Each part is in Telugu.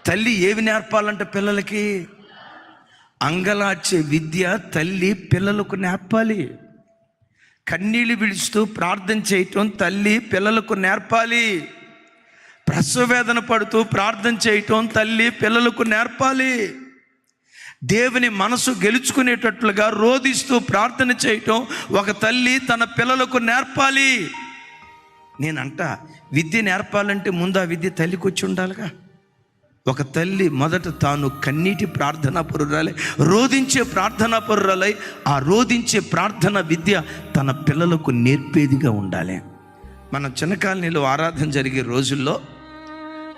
తల్లి ఏవి నేర్పాలంటే పిల్లలకి? అంగలార్చే విద్య తల్లి పిల్లలకు నేర్పాలి. కన్నీళ్ళు విడుస్తూ ప్రార్థన చేయటం తల్లి పిల్లలకు నేర్పాలి. ప్రసవవేదన పడుతూ ప్రార్థన చేయటం తల్లి పిల్లలకు నేర్పాలి. దేవుని మనసు గెలుచుకునేటట్లుగా రోధిస్తూ ప్రార్థన చేయటం ఒక తల్లి తన పిల్లలకు నేర్పాలి. నేనంట విద్య నేర్పాలంటే ముందు ఆ విద్య తల్లికి వచ్చి ఉండాలిగా. ఒక తల్లి మొదట తాను కన్నీటి ప్రార్థనా పరురాలై, రోధించే ప్రార్థనా పరురాలై, ఆ రోధించే ప్రార్థన విద్య తన పిల్లలకు నేర్పేదిగా ఉండాలి. మన చిన్నకాలనీలో ఆరాధన జరిగే రోజుల్లో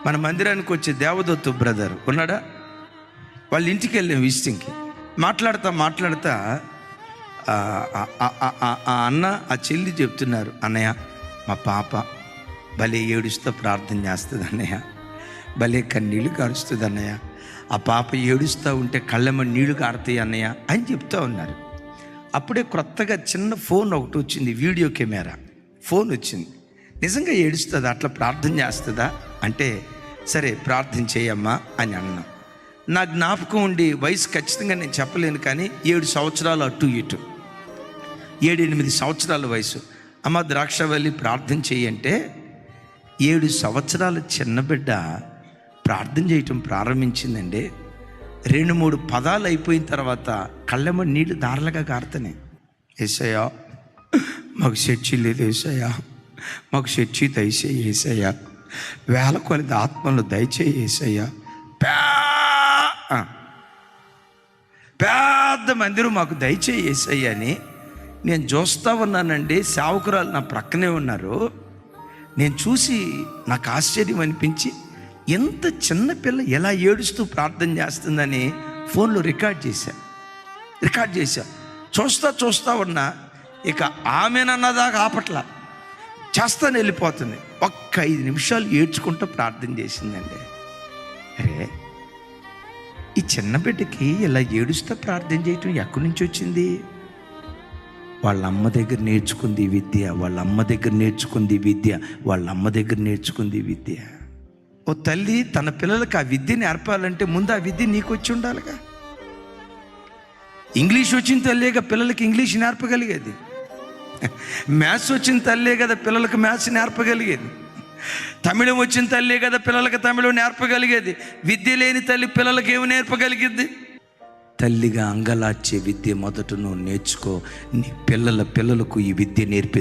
మన మందిరానికి వచ్చే దేవదత్తు బ్రదర్ ఉన్నాడా, వాళ్ళ ఇంటికి వెళ్ళాం విజిటింగ్కి. మాట్లాడుతా ఆ అన్న ఆ చెల్లి చెప్తున్నారు, అన్నయ్య మా పాప భలే ఏడుస్తూ ప్రార్థన చేస్తుంది అన్నయ్య, భలే కన్నీళ్ళు కారుస్తుంది అన్నయ్య, ఆ పాప ఏడుస్తూ ఉంటే కళ్ళెమ్మ నీళ్లు కారుతాయి అన్నయ్య అని చెప్తూ ఉన్నారు. అప్పుడే కొత్తగా చిన్న ఫోన్ ఒకటి వచ్చింది, వీడియో కెమెరా ఫోన్ వచ్చింది. నిజంగా ఏడుస్తుందా, అట్లా ప్రార్థన చేస్తుందా అంటే సరే ప్రార్థన చేయమ్మా అని అన్నా. నా జ్ఞాపకం ఉండి వయసు ఖచ్చితంగా నేను చెప్పలేను, కానీ 7 సంవత్సరాలు అటు ఇటు, 7-8 సంవత్సరాల వయసు. అమ్మ ద్రాక్షవల్లి ప్రార్థన చేయంటే 7 సంవత్సరాల చిన్న బిడ్డ ప్రార్థన చేయటం ప్రారంభించిందండి. 2-3 పదాలు అయిపోయిన తర్వాత కళ్ళెమ్మ నీళ్ళు దారలుగా కారుతాయి. ఏసయ్యా మాకు చర్చి లేదు, ఏసయ్యా మాకు చర్చి దయచేయి ఏసయ్యా, వేల కొలది ఆత్మలు దయచేయి ఏసయ్యా, పెద్ద మందిరం మాకు దయచేయి ఏసయ్యా అని నేను చూస్తూ ఉన్నానండి. సేవకురాలు నా ప్రక్కనే ఉన్నారు. నేను చూసి నాకు ఆశ్చర్యం అనిపించి, ఎంత చిన్న పిల్ల ఎలా ఏడుస్తూ ప్రార్థన చేస్తుందని ఫోన్లో రికార్డ్ చేశా. చూస్తా ఉన్నా, ఇక ఆమెనన్నదాకా ఆపట్లా, చేస్తాను వెళ్ళిపోతుంది. ఒక్క 5 నిమిషాలు ఏడ్చుకుంటూ ప్రార్థన చేసిందండి. అరే ఈ చిన్న బిడ్డకి ఇలా ఏడుస్తూ ప్రార్థన చేయటం ఎక్కడి నుంచి వచ్చింది? వాళ్ళ అమ్మ దగ్గర నేర్చుకుంది విద్య. ఓ తల్లి తన పిల్లలకు ఆ విద్య నేర్పాలంటే ముందు ఆ విద్య నీకు వచ్చి ఉండాలిగా. ఇంగ్లీష్ వచ్చిన తల్లే పిల్లలకి ఇంగ్లీష్ నేర్పగలిగేది, మ్యాథ్స్ వచ్చిన తల్లే కదా పిల్లలకు మ్యాథ్స్ నేర్పగలిగేది, తమిళం వచ్చిన తల్లే కదా పిల్లలకు తమిళం నేర్పగలిగేది. విద్య లేని తల్లి పిల్లలకి ఏమి నేర్పగలిగింది? తల్లిగా అంగలార్చే విద్య మొదట నువ్వు నేర్చుకో. నీ పిల్లలకు ఈ విద్య నేర్పి